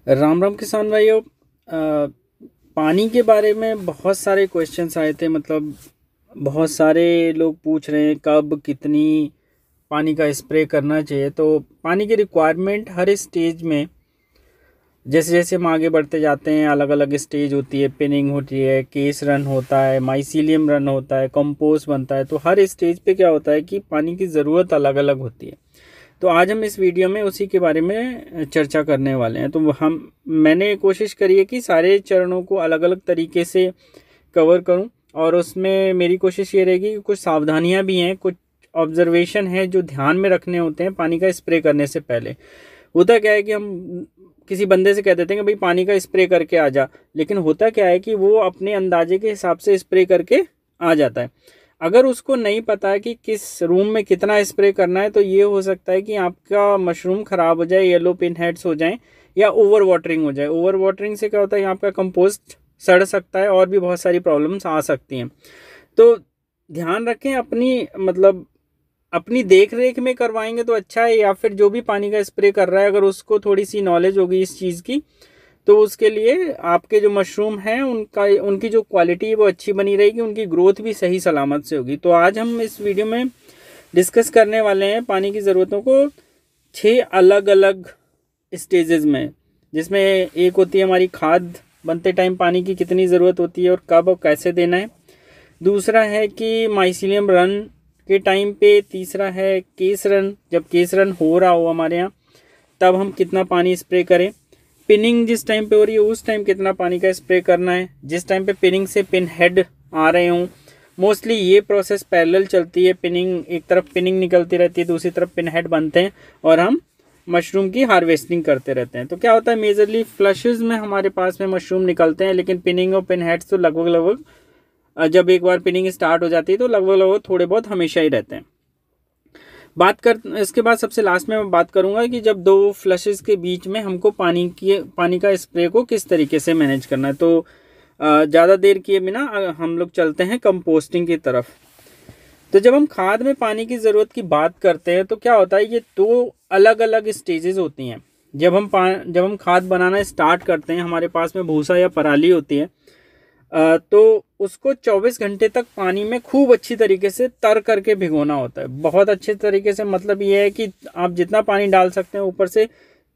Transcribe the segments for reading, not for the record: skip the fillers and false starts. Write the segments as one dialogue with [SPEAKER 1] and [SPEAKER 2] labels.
[SPEAKER 1] राम राम किसान भाइयों। पानी के बारे में बहुत सारे क्वेश्चंस आए थे। मतलब बहुत सारे लोग पूछ रहे हैं कब कितनी पानी का स्प्रे करना चाहिए। तो पानी की रिक्वायरमेंट हर स्टेज में, जैसे जैसे हम आगे बढ़ते जाते हैं, अलग अलग स्टेज होती है। पिनिंग होती है, केस रन होता है, माइसीलियम रन होता है, कंपोस्ट बनता है। तो हर स्टेज पे क्या होता है कि पानी की ज़रूरत अलग अलग होती है। तो आज हम इस वीडियो में उसी के बारे में चर्चा करने वाले हैं। तो मैंने कोशिश करी है कि सारे चरणों को अलग अलग तरीके से कवर करूं, और उसमें मेरी कोशिश ये रहेगी कि कुछ सावधानियां भी हैं, कुछ ऑब्जर्वेशन है जो ध्यान में रखने होते हैं पानी का स्प्रे करने से पहले। होता क्या है कि हम किसी बंदे से कह देते हैं कि भाई पानी का स्प्रे करके आ जा, लेकिन होता क्या है कि वो अपने अंदाजे के हिसाब से स्प्रे करके आ जाता है। अगर उसको नहीं पता है कि किस रूम में कितना स्प्रे करना है, तो ये हो सकता है कि आपका मशरूम खराब हो जाए, येलो पिन हेड्स हो जाएं, या ओवर वाटरिंग हो जाए। ओवर वाटरिंग से क्या होता है, आपका कंपोस्ट सड़ सकता है और भी बहुत सारी प्रॉब्लम्स आ सकती हैं। तो ध्यान रखें, अपनी देख रेख में करवाएंगे तो अच्छा है, या फिर जो भी पानी का स्प्रे कर रहा है अगर उसको थोड़ी सी नॉलेज होगी इस चीज़ की, तो उसके लिए आपके जो मशरूम हैं उनकी जो क्वालिटी है वो अच्छी बनी रहेगी, उनकी ग्रोथ भी सही सलामत से होगी। तो आज हम इस वीडियो में डिस्कस करने वाले हैं पानी की ज़रूरतों को 6 अलग अलग स्टेजेस में, जिसमें एक होती है हमारी खाद बनते टाइम पानी की कितनी ज़रूरत होती है और कब और कैसे देना है। दूसरा है कि माइसीलियम रन के टाइम पे। तीसरा है केस रन, जब केस रन हो रहा हो हमारे यहाँ तब हम कितना पानी स्प्रे करें। पिनिंग जिस टाइम पे हो रही है उस टाइम कितना पानी का स्प्रे करना है। जिस टाइम पे पिनिंग से पिन हेड आ रहे हों, मोस्टली ये प्रोसेस पैरेलल चलती है। पिनिंग एक तरफ पिनिंग निकलती रहती है, दूसरी तरफ पिन हेड बनते हैं और हम मशरूम की हार्वेस्टिंग करते रहते हैं। तो क्या होता है, मेजरली फ्लशेज में हमारे पास में मशरूम निकलते हैं, लेकिन पिनिंग और पिन हेड्स तो लगभग लगभग जब एक बार पिनिंग स्टार्ट हो जाती है तो लगभग लगभग थोड़े बहुत हमेशा ही रहते हैं। इसके बाद सबसे लास्ट में मैं बात करूंगा कि जब दो फ्लशेस के बीच में हमको पानी का स्प्रे को किस तरीके से मैनेज करना है। तो ज़्यादा देर किए बिना हम लोग चलते हैं कंपोस्टिंग की तरफ। तो जब हम खाद में पानी की ज़रूरत की बात करते हैं तो क्या होता है, ये दो अलग अलग स्टेजेस होती हैं। जब हम खाद बनाना स्टार्ट करते हैं, हमारे पास में भूसा या पराली होती है, तो उसको 24 घंटे तक पानी में खूब अच्छी तरीके से तर करके भिगोना होता है। बहुत अच्छे तरीके से, मतलब ये है कि आप जितना पानी डाल सकते हैं ऊपर से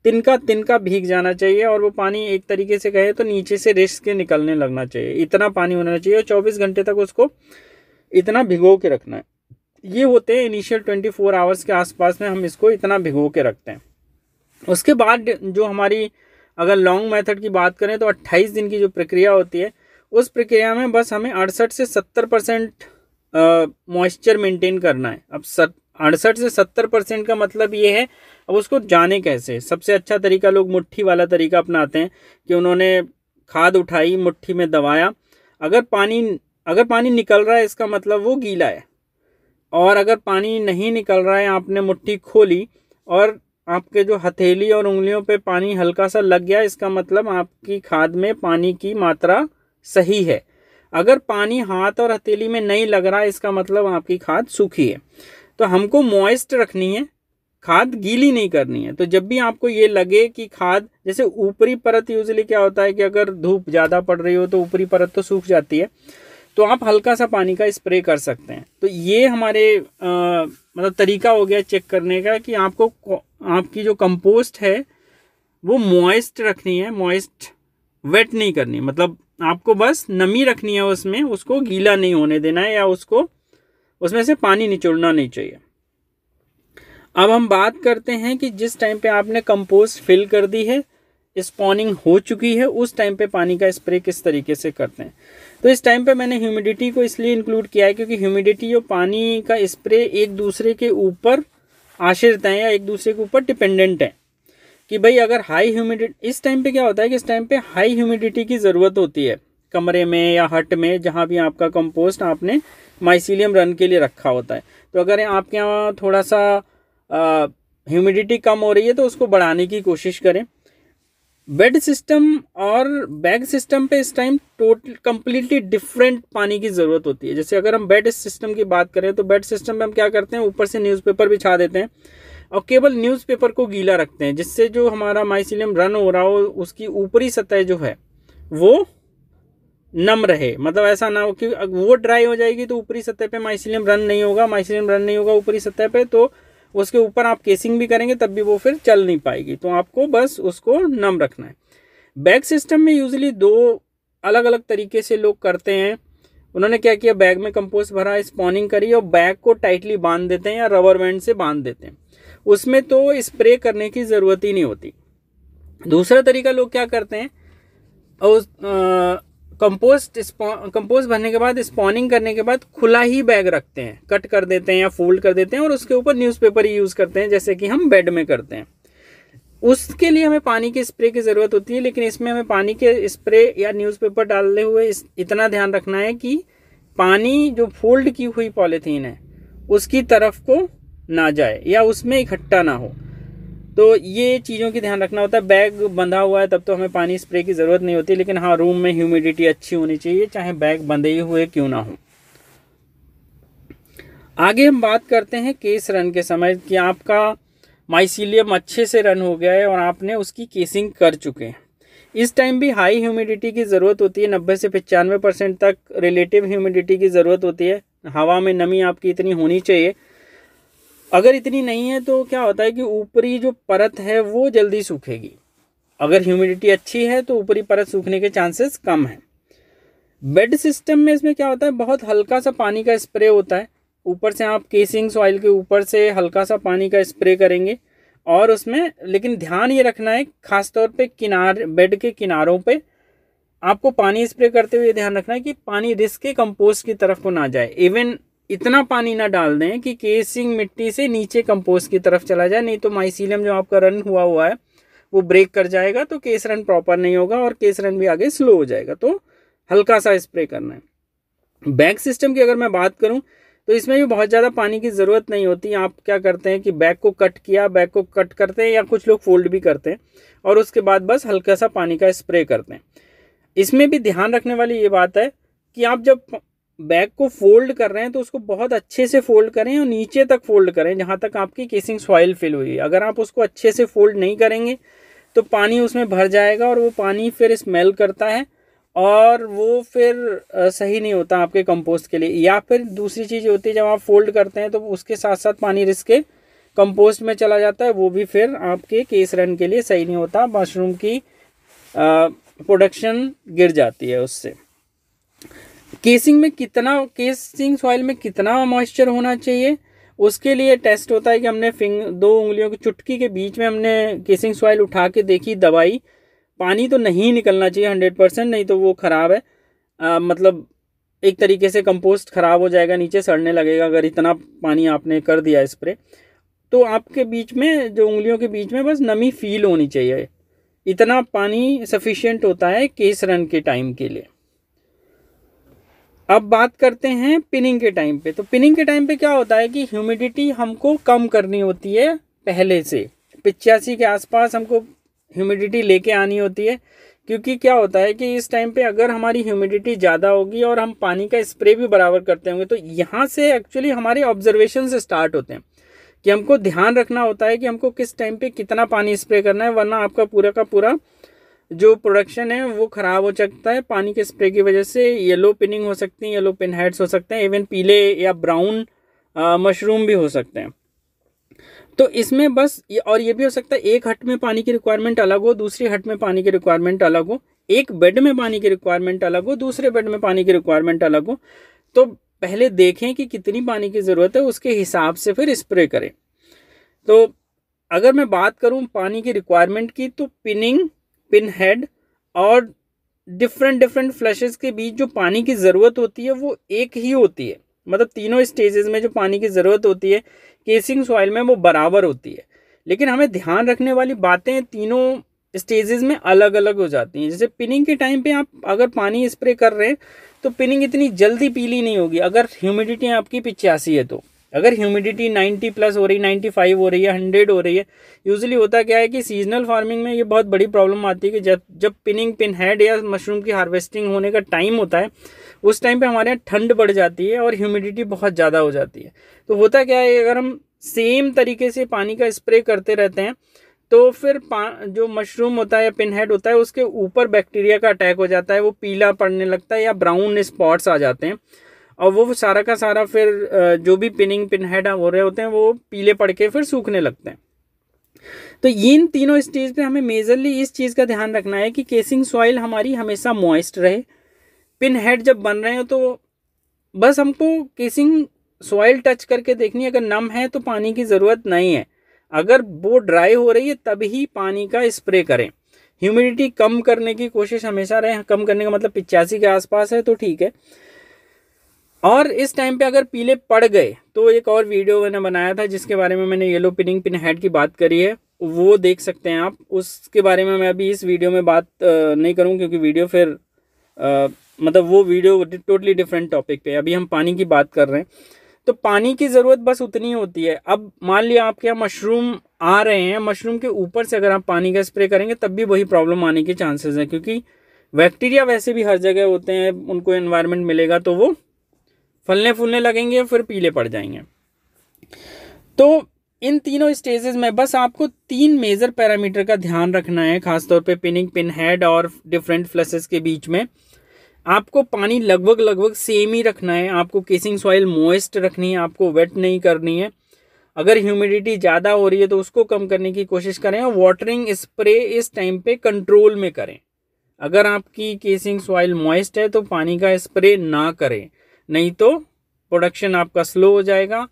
[SPEAKER 1] तिनका तिनका भीग जाना चाहिए, और वो पानी एक तरीके से कहे तो नीचे से रिस के निकलने लगना चाहिए। इतना पानी होना चाहिए और 24 घंटे तक उसको इतना भिगो के रखना है। ये होते हैं इनिशियल 24 आवर्स के आसपास में हम इसको इतना भिगो के रखते हैं। उसके बाद जो हमारी, अगर लॉन्ग मेथड की बात करें तो 28 दिन की जो प्रक्रिया होती है, उस प्रक्रिया में बस हमें 68 से 70% मॉइस्चर मेंटेन करना है। अब 68 से 70% का मतलब ये है। अब उसको जाने कैसे, सबसे अच्छा तरीका लोग मुट्ठी वाला तरीका अपनाते हैं कि उन्होंने खाद उठाई, मुट्ठी में दबाया। अगर पानी निकल रहा है इसका मतलब वो गीला है, और अगर पानी नहीं निकल रहा है, आपने मुट्ठी खोली और आपके जो हथेली और उंगलियों पे पानी हल्का सा लग गया, इसका मतलब आपकी खाद में पानी की मात्रा सही है। अगर पानी हाथ और हथेली में नहीं लग रहा है, इसका मतलब आपकी खाद सूखी है। तो हमको मॉइस्ट रखनी है, खाद गीली नहीं करनी है। तो जब भी आपको ये लगे कि खाद, जैसे ऊपरी परत, यूजुअली क्या होता है कि अगर धूप ज़्यादा पड़ रही हो तो ऊपरी परत तो सूख जाती है, तो आप हल्का सा पानी का स्प्रे कर सकते हैं। तो ये हमारे मतलब तरीका हो गया चेक करने का कि आपकी जो कंपोस्ट है वो मॉइस्ट रखनी है, मॉइस्ट, वेट नहीं करनी। मतलब आपको बस नमी रखनी है उसमें, उसको गीला नहीं होने देना है, या उसमें से पानी निचोड़ना नहीं चाहिए। अब हम बात करते हैं कि जिस टाइम पे आपने कंपोस्ट फिल कर दी है, स्पॉनिंग हो चुकी है, उस टाइम पे पानी का स्प्रे किस तरीके से करते हैं। तो इस टाइम पे मैंने ह्यूमिडिटी को इसलिए इंक्लूड किया है क्योंकि ह्यूमिडिटी और पानी का स्प्रे एक दूसरे के ऊपर आश्रित हैं, या एक दूसरे के ऊपर डिपेंडेंट हैं। कि भाई अगर हाई ह्यूमिडिटी, इस टाइम पे क्या होता है कि इस टाइम पे हाई ह्यूमिडिटी की ज़रूरत होती है कमरे में या हट में, जहाँ भी आपका कंपोस्ट आपने माइसीलियम रन के लिए रखा होता है। तो अगर आपके यहाँ थोड़ा सा ह्यूमिडिटी कम हो रही है तो उसको बढ़ाने की कोशिश करें। बेड सिस्टम और बैग सिस्टम पे इस टाइम टोटल कंप्लीटली डिफरेंट पानी की ज़रूरत होती है। जैसे अगर हम बेड सिस्टम की बात करें तो बेड सिस्टम में हम क्या करते हैं, ऊपर से न्यूज़पेपर बिछा देते हैं, और केवल न्यूज़पेपर को गीला रखते हैं, जिससे जो हमारा माइसीलियम रन हो रहा हो उसकी ऊपरी सतह जो है वो नम रहे। मतलब ऐसा ना हो कि वो ड्राई हो जाएगी तो ऊपरी सतह पे माइसीलियम रन नहीं होगा, माइसीलियम रन नहीं होगा ऊपरी सतह पे, तो उसके ऊपर आप केसिंग भी करेंगे तब भी वो फिर चल नहीं पाएगी। तो आपको बस उसको नम रखना है। बैग सिस्टम में यूजुअली 2 अलग अलग तरीके से लोग करते हैं। उन्होंने क्या किया, बैग में कंपोस्ट भरा, स्पॉनिंग करी और बैग को टाइटली बांध देते हैं या रबर बैंड से बांध देते हैं। उसमें तो स्प्रे करने की ज़रूरत ही नहीं होती। दूसरा तरीका लोग क्या करते हैं, कंपोस्ट भरने के बाद, स्पॉनिंग करने के बाद खुला ही बैग रखते हैं, कट कर देते हैं या फोल्ड कर देते हैं और उसके ऊपर न्यूज़पेपर ही यूज़ करते हैं, जैसे कि हम बेड में करते हैं। उसके लिए हमें पानी के स्प्रे की ज़रूरत होती है, लेकिन इसमें हमें पानी के स्प्रे या न्यूज़पेपर डालते हुए इतना ध्यान रखना है कि पानी जो फोल्ड की हुई पॉलीथीन है उसकी तरफ को ना जाए या उसमें इकट्ठा ना हो। तो ये चीज़ों की ध्यान रखना होता है। बैग बंधा हुआ है तब तो हमें पानी स्प्रे की ज़रूरत नहीं होती, लेकिन हाँ, रूम में ह्यूमिडिटी अच्छी होनी चाहिए, चाहे बैग बंधे हुए क्यों ना हो। आगे हम बात करते हैं केस रन के समय कि आपका माइसीलियम अच्छे से रन हो गया है और आपने उसकी केसिंग कर चुके हैं। इस टाइम भी हाई ह्यूमिडिटी की ज़रूरत होती है, 90 से 95% तक रिलेटिव ह्यूमिडिटी की ज़रूरत होती है। हवा में नमी आपकी इतनी होनी चाहिए। अगर इतनी नहीं है तो क्या होता है कि ऊपरी जो परत है वो जल्दी सूखेगी। अगर ह्यूमिडिटी अच्छी है तो ऊपरी परत सूखने के चांसेस कम हैं। बेड सिस्टम में इसमें क्या होता है, बहुत हल्का सा पानी का स्प्रे होता है। ऊपर से आप केसिंग सॉइल के ऊपर से हल्का सा पानी का स्प्रे करेंगे और उसमें, लेकिन ध्यान ये रखना है खासतौर पे बेड के किनारों पे आपको पानी स्प्रे करते हुए ध्यान रखना है कि पानी रिस्क के कंपोस्ट की तरफ को ना जाए। इवन इतना पानी ना डाल दें कि केसिंग मिट्टी से नीचे कंपोस्ट की तरफ चला जाए, नहीं तो माइसीलियम जो आपका रन हुआ है वो ब्रेक कर जाएगा, तो केस रन प्रॉपर नहीं होगा और केस रन भी आगे स्लो हो जाएगा। तो हल्का सा स्प्रे करना है। बैग सिस्टम की अगर मैं बात करूं तो इसमें भी बहुत ज़्यादा पानी की ज़रूरत नहीं होती। आप क्या करते हैं कि बैग को कट किया, बैग को कट करते हैं या कुछ लोग फोल्ड भी करते हैं और उसके बाद बस हल्का सा पानी का स्प्रे करते हैं। इसमें भी ध्यान रखने वाली ये बात है कि आप जब बैग को फोल्ड कर रहे हैं तो उसको बहुत अच्छे से फोल्ड करें और नीचे तक फोल्ड करें जहाँ तक आपकी केसिंग सॉइल फिल हुई है। अगर आप उसको अच्छे से फोल्ड नहीं करेंगे तो पानी उसमें भर जाएगा और वो पानी फिर स्मेल करता है और वो फिर सही नहीं होता आपके कंपोस्ट के लिए। या फिर दूसरी चीज़ होती है, जब आप फोल्ड करते हैं तो उसके साथ साथ पानी रिस्क के कंपोस्ट में चला जाता है, वो भी फिर आपके केस रन के लिए सही नहीं होता। मशरूम की प्रोडक्शन गिर जाती है उससे। केसिंग सॉइल में कितना मॉइस्चर होना चाहिए, उसके लिए टेस्ट होता है कि हमने 2 उंगलियों की चुटकी के बीच में हमने केसिंग सॉइल उठा के देखी, दबाई, पानी तो नहीं निकलना चाहिए 100%, नहीं तो वो ख़राब है। मतलब एक तरीके से कंपोस्ट ख़राब हो जाएगा, नीचे सड़ने लगेगा अगर इतना पानी आपने कर दिया स्प्रे। तो आपके बीच में जो उंगलियों के बीच में बस नमी फील होनी चाहिए, इतना पानी सफिशिएंट होता है केस रन के टाइम के लिए। अब बात करते हैं पिनिंग के टाइम पे। तो पिनिंग के टाइम पे क्या होता है कि ह्यूमिडिटी हमको कम करनी होती है पहले से, 85 के आसपास हमको ह्यूमिडिटी लेके आनी होती है। क्योंकि क्या होता है कि इस टाइम पे अगर हमारी ह्यूमिडिटी ज़्यादा होगी और हम पानी का स्प्रे भी बराबर करते होंगे तो यहाँ से एक्चुअली हमारे ऑब्जर्वेशन से स्टार्ट होते हैं कि हमको ध्यान रखना होता है कि हमको किस टाइम पे कितना पानी स्प्रे करना है, वरना आपका पूरा का पूरा जो प्रोडक्शन है वो ख़राब हो सकता है। पानी के स्प्रे की वजह से येलो पिनिंग हो सकती है, येलो पिन हेड्स हो सकते हैं, इवन पीले या ब्राउन मशरूम भी हो सकते हैं। तो इसमें बस ये भी हो सकता है एक हट में पानी की रिक्वायरमेंट अलग हो, दूसरी हट में पानी की रिक्वायरमेंट अलग हो, एक बेड में पानी की रिक्वायरमेंट अलग हो, दूसरे बेड में पानी की रिक्वायरमेंट अलग हो। तो पहले देखें कि कितनी पानी की ज़रूरत है, उसके हिसाब से फिर स्प्रे करें। तो अगर मैं बात करूं पानी की रिक्वायरमेंट की, तो पिनिंग, पिन हेड और डिफरेंट फ्लैशेस के बीच जो पानी की ज़रूरत होती है वो एक ही होती है। मतलब तीनों स्टेजेस में जो पानी की ज़रूरत होती है केसिंग सॉइल में वो बराबर होती है। लेकिन हमें ध्यान रखने वाली बातें तीनों स्टेजेस में अलग अलग हो जाती हैं। जैसे पिनिंग के टाइम पे आप अगर पानी स्प्रे कर रहे हैं तो पिनिंग इतनी जल्दी पीली नहीं होगी अगर ह्यूमिडिटी आपकी 85 है। तो अगर ह्यूमिडिटी 90 प्लस हो रही, 95 हो रही है, 100 हो रही है, यूजुअली होता क्या है कि सीजनल फार्मिंग में ये बहुत बड़ी प्रॉब्लम आती है कि जब पिनिंग, पिन हेड या मशरूम की हार्वेस्टिंग होने का टाइम होता है उस टाइम पे हमारे यहाँ ठंड बढ़ जाती है और ह्यूमिडिटी बहुत ज़्यादा हो जाती है। तो होता क्या है, अगर हम सेम तरीके से पानी का स्प्रे करते रहते हैं तो फिर जो मशरूम होता है या पिन हेड होता है उसके ऊपर बैक्टीरिया का अटैक हो जाता है, वो पीला पड़ने लगता है या ब्राउन स्पॉट्स आ जाते हैं और वो सारा का सारा फिर जो भी पिन हेड हो रहे होते हैं वो पीले पड़ के फिर सूखने लगते हैं। तो इन तीनों स्टेज पे हमें मेजरली इस चीज़ का ध्यान रखना है कि केसिंग सॉइल हमारी हमेशा मॉइस्ट रहे। पिन हेड जब बन रहे हो तो बस हमको केसिंग सॉइल टच करके देखनी है, अगर नम है तो पानी की ज़रूरत नहीं है, अगर वो ड्राई हो रही है तभी पानी का स्प्रे करें। ह्यूमिडिटी कम करने की कोशिश हमेशा रहे, कम करने का मतलब 85 के आसपास है तो ठीक है। और इस टाइम पे अगर पीले पड़ गए तो एक और वीडियो मैंने बनाया था जिसके बारे में मैंने येलो पिन हेड की बात करी है, वो देख सकते हैं आप। उसके बारे में मैं अभी इस वीडियो में बात नहीं करूँ क्योंकि वीडियो फिर मतलब वो वीडियो टोटली डिफरेंट टॉपिक पे। अभी हम पानी की बात कर रहे हैं तो पानी की ज़रूरत बस उतनी होती है। अब मान लिया आपके यहाँ मशरूम आ रहे हैं, मशरूम के ऊपर से अगर आप पानी का स्प्रे करेंगे तब भी वही प्रॉब्लम आने के चांसेस हैं, क्योंकि बैक्टीरिया वैसे भी हर जगह होते हैं, उनको एनवायरनमेंट मिलेगा तो वो फलने फूलने लगेंगे फिर पीले पड़ जाएंगे। तो इन तीनों स्टेजेस में बस आपको 3 मेजर पैरामीटर का ध्यान रखना है, खासतौर पे पिन हेड और डिफरेंट फ्लशेस के बीच में। आपको पानी लगभग सेम ही रखना है, आपको केसिंग सॉइल मॉइस्ट रखनी है, आपको वेट नहीं करनी है। अगर ह्यूमिडिटी ज़्यादा हो रही है तो उसको कम करने की कोशिश करें और वाटरिंग स्प्रे इस टाइम पे कंट्रोल में करें। अगर आपकी केसिंग सॉइल मॉइस्ट है तो पानी का स्प्रे ना करें, नहीं तो प्रोडक्शन आपका स्लो हो जाएगा,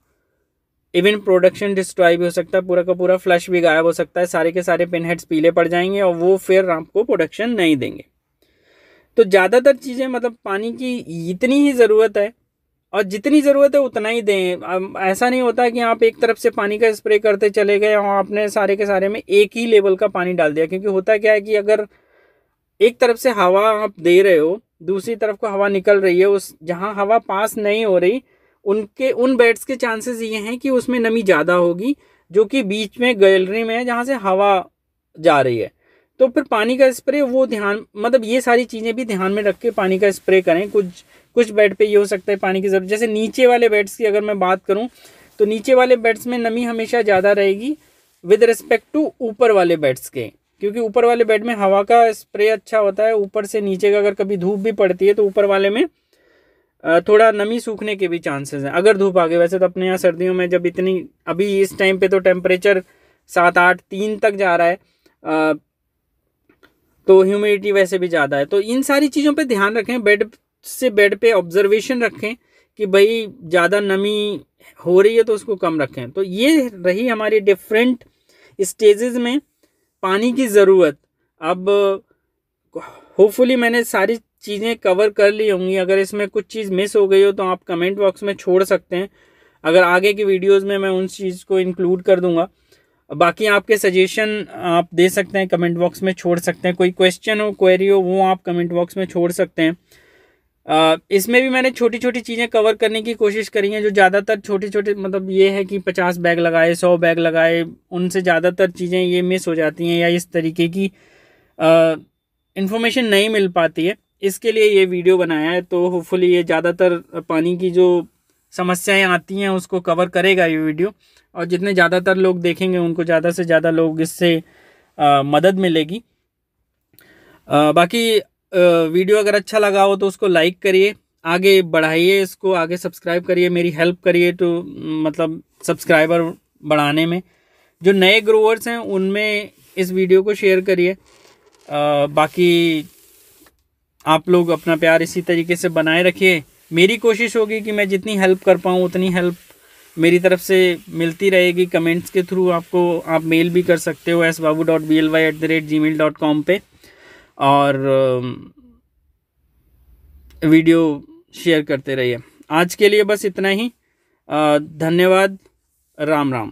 [SPEAKER 1] इवन प्रोडक्शन डिस्ट्रॉय भी हो सकता है, पूरा का पूरा फ्लश भी गायब हो सकता है, सारे के सारे पिन हेड्स पीले पड़ जाएंगे और वो फिर आपको प्रोडक्शन नहीं देंगे। तो ज़्यादातर चीज़ें मतलब पानी की इतनी ही ज़रूरत है और जितनी ज़रूरत है उतना ही दें। ऐसा नहीं होता कि आप एक तरफ से पानी का स्प्रे करते चले गए और आपने सारे के सारे में एक ही लेवल का पानी डाल दिया, क्योंकि होता क्या है कि अगर एक तरफ से हवा आप दे रहे हो, दूसरी तरफ को हवा निकल रही है, उस जहाँ हवा पास नहीं हो रही उन बेड्स के चांसेस ये हैं कि उसमें नमी ज़्यादा होगी, जो कि बीच में गैलरी में है जहाँ से हवा जा रही है। तो फिर पानी का स्प्रे वो ध्यान मतलब ये सारी चीज़ें भी ध्यान में रख के पानी का स्प्रे करें। कुछ बेड पे ये हो सकता है पानी की ज़रूरत, जैसे नीचे वाले बेड्स की अगर मैं बात करूं तो नीचे वाले बेड्स में नमी हमेशा ज़्यादा रहेगी विद रिस्पेक्ट टू ऊपर वाले बेड्स के, क्योंकि ऊपर वाले बेड में हवा का स्प्रे अच्छा होता है। ऊपर से नीचे का अगर कभी धूप भी पड़ती है तो ऊपर वाले में थोड़ा नमी सूखने के भी चांसेस हैं अगर धूप आ गई। वैसे तो अपने यहाँ सर्दियों में जब इतनी अभी इस टाइम पे तो टेम्परेचर 7, 8, 3 तक जा रहा है, तो ह्यूमिडिटी वैसे भी ज़्यादा है। तो इन सारी चीज़ों पे ध्यान रखें, बेड से बेड पे ऑब्जर्वेशन रखें कि भाई ज़्यादा नमी हो रही है तो उसको कम रखें। तो ये रही हमारी डिफरेंट स्टेजेस में पानी की ज़रूरत। अब होपफुली मैंने सारी चीज़ें कवर कर ली होंगी, अगर इसमें कुछ चीज़ मिस हो गई हो तो आप कमेंट बॉक्स में छोड़ सकते हैं, अगर आगे की वीडियोज़ में मैं उन चीज़ को इंक्लूड कर दूंगा। बाकी आपके सजेशन आप दे सकते हैं, कमेंट बॉक्स में छोड़ सकते हैं, कोई क्वेश्चन हो क्वेरी हो वो आप कमेंट बॉक्स में छोड़ सकते हैं। इसमें भी मैंने छोटी छोटी चीज़ें कवर करने की कोशिश करी हैं, जो ज़्यादातर छोटे छोटे मतलब ये है कि 50 बैग लगाए 100 बैग लगाए, उनसे ज़्यादातर चीज़ें ये मिस हो जाती हैं या इस तरीके की इन्फॉर्मेशन नहीं मिल पाती है, इसके लिए ये वीडियो बनाया है। तो होपफुली ये ज़्यादातर पानी की जो समस्याएं आती हैं उसको कवर करेगा ये वीडियो, और जितने ज़्यादातर लोग देखेंगे उनको ज़्यादा से ज़्यादा लोग इससे मदद मिलेगी। बाकी वीडियो अगर अच्छा लगा हो तो उसको लाइक करिए, आगे बढ़ाइए, इसको आगे सब्सक्राइब करिए, मेरी हेल्प करिए तो मतलब सब्सक्राइबर बढ़ाने में। जो नए ग्रोवर्स हैं उनमें इस वीडियो को शेयर करिए। बाकी आप लोग अपना प्यार इसी तरीके से बनाए रखिए। मेरी कोशिश होगी कि मैं जितनी हेल्प कर पाऊँ उतनी हेल्प मेरी तरफ से मिलती रहेगी। कमेंट्स के थ्रू आप मेल भी कर सकते हो sbabu.bly@gmail.com पे, और वीडियो शेयर करते रहिए। आज के लिए बस इतना ही। धन्यवाद। राम राम।